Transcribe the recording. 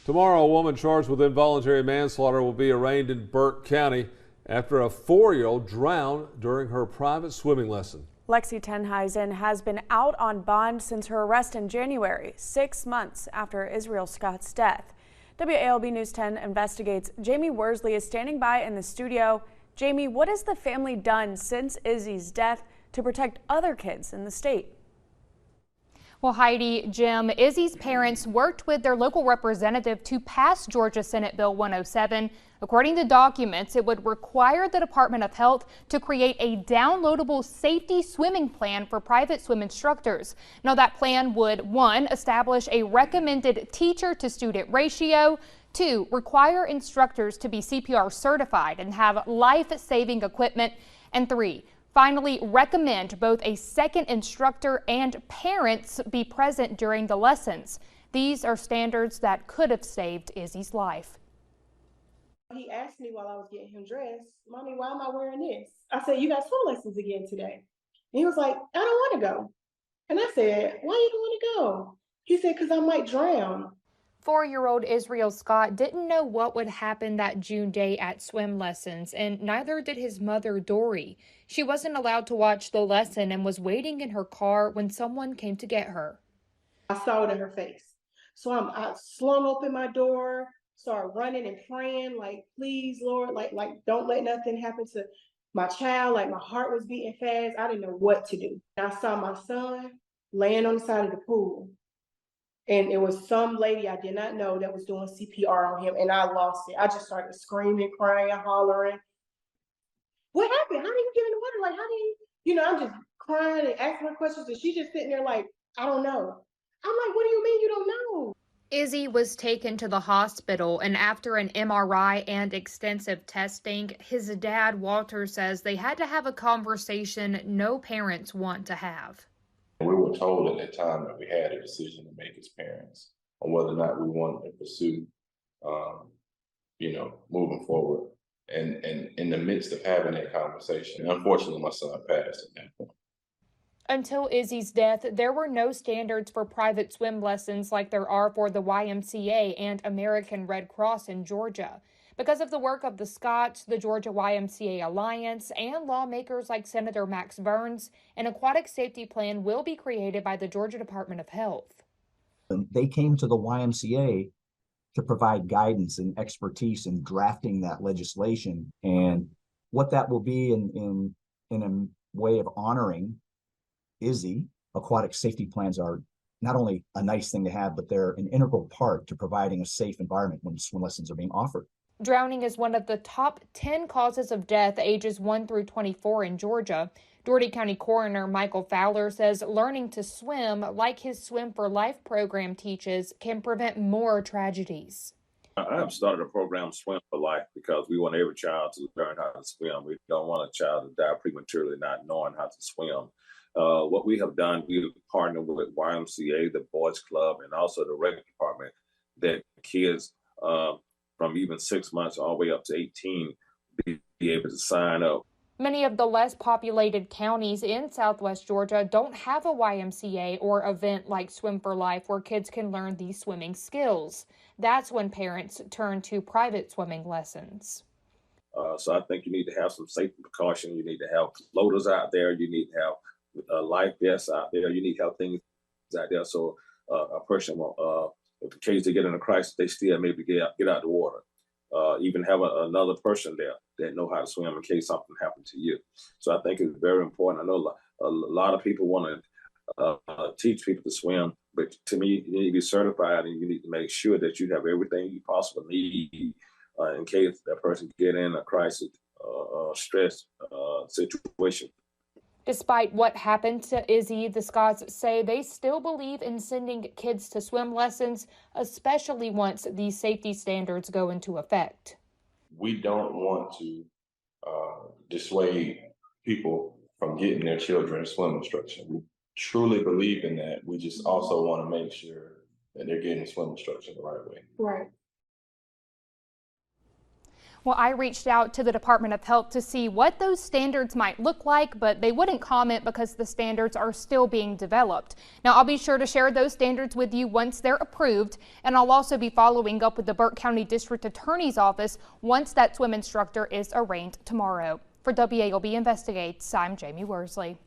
Tomorrow, a woman charged with involuntary manslaughter will be arraigned in Burke County after a 4-year-old drowned during her private swimming lesson. Lexi Tenhuizen has been out on bond since her arrest in January, 6 months after Israel Scott's death. WALB News 10 investigates. Jamie Worsley is standing by in the studio. Jamie, what has the family done since Izzy's death to protect other kids in the state? Well, Heidi, Jim, Izzy's parents worked with their local representative to pass Georgia Senate Bill 107. According to documents, it would require the Department of Health to create a downloadable safety swimming plan for private swim instructors. Now, that plan would, 1, establish a recommended teacher-to-student ratio, 2, require instructors to be CPR certified and have life-saving equipment, and 3, finally, recommend both a second instructor and parents be present during the lessons. These are standards that could have saved Izzy's life. He asked me while I was getting him dressed, "Mommy, why am I wearing this?" I said, "You got swim lessons again today." And he was like, "I don't want to go." And I said, "Why you don't want to go?" He said, "Because I might drown." 4-year-old Israel Scott didn't know what would happen that June day at swim lessons, and neither did his mother, Dory. She wasn't allowed to watch the lesson and was waiting in her car when someone came to get her. I saw it in her face. So I slung open my door, started running and praying, like, "Please, Lord, like don't let nothing happen to my child." Like, my heart was beating fast. I didn't know what to do. I saw my son laying on the side of the pool. And it was some lady I did not know that was doing CPR on him, and I lost it. I just started screaming, crying, hollering. "What happened? How did you get in the water? Like, how do you I'm just crying and asking her questions, and she's just sitting there like, "I don't know." I'm like, "What do you mean you don't know?" Izzy was taken to the hospital, and after an MRI and extensive testing, his dad, Walter, says they had to have a conversation no parents want to have. We were told at that time that we had a decision to make as parents on whether or not we wanted to pursue, moving forward. And in the midst of having that conversation, unfortunately, my son passed at that point. Until Izzy's death, there were no standards for private swim lessons like there are for the YMCA and American Red Cross in Georgia. Because of the work of the Scotts, the Georgia YMCA Alliance, and lawmakers like Senator Max Burns, an aquatic safety plan will be created by the Georgia Department of Health. They came to the YMCA to provide guidance and expertise in drafting that legislation, and what that will be in a way of honoring Izzy. Aquatic safety plans are not only a nice thing to have, but they're an integral part to providing a safe environment when swim lessons are being offered. Drowning is one of the top 10 causes of death ages 1 through 24 in Georgia. Dougherty County Coroner Michael Fowler says learning to swim, like his Swim for Life program teaches, can prevent more tragedies. I have started a program, Swim for Life, because we want every child to learn how to swim. We don't want a child to die prematurely not knowing how to swim. What we have done, we've partnered with YMCA, the Boys Club, and also the Rec Department, that kids from even 6 months all the way up to 18 be able to sign up. Many of the less populated counties in Southwest Georgia don't have a YMCA or event like Swim for Life where kids can learn these swimming skills. That's when parents turn to private swimming lessons. So I think you need to have some safety precaution. You need to have floaters out there. You need to have life vests out there. You need to have things out there so a person will, if in case they get in a crisis, they still maybe get out the water. Even have another person there that know how to swim in case something happened to you. So I think it's very important. I know a lot of people want to teach people to swim, but to me, you need to be certified, and you need to make sure that you have everything you possibly need in case that person get in a crisis, stress situation. Despite what happened to Izzy, the Scotts say they still believe in sending kids to swim lessons, especially once these safety standards go into effect. We don't want to dissuade people from getting their children swim instruction. We truly believe in that. We just also want to make sure that they're getting swim instruction the right way. Right. Well, I reached out to the Department of Health to see what those standards might look like, but they wouldn't comment because the standards are still being developed. Now, I'll be sure to share those standards with you once they're approved, and I'll also be following up with the Burke County District Attorney's Office once that swim instructor is arraigned tomorrow. For WALB Investigates, I'm Jamie Worsley.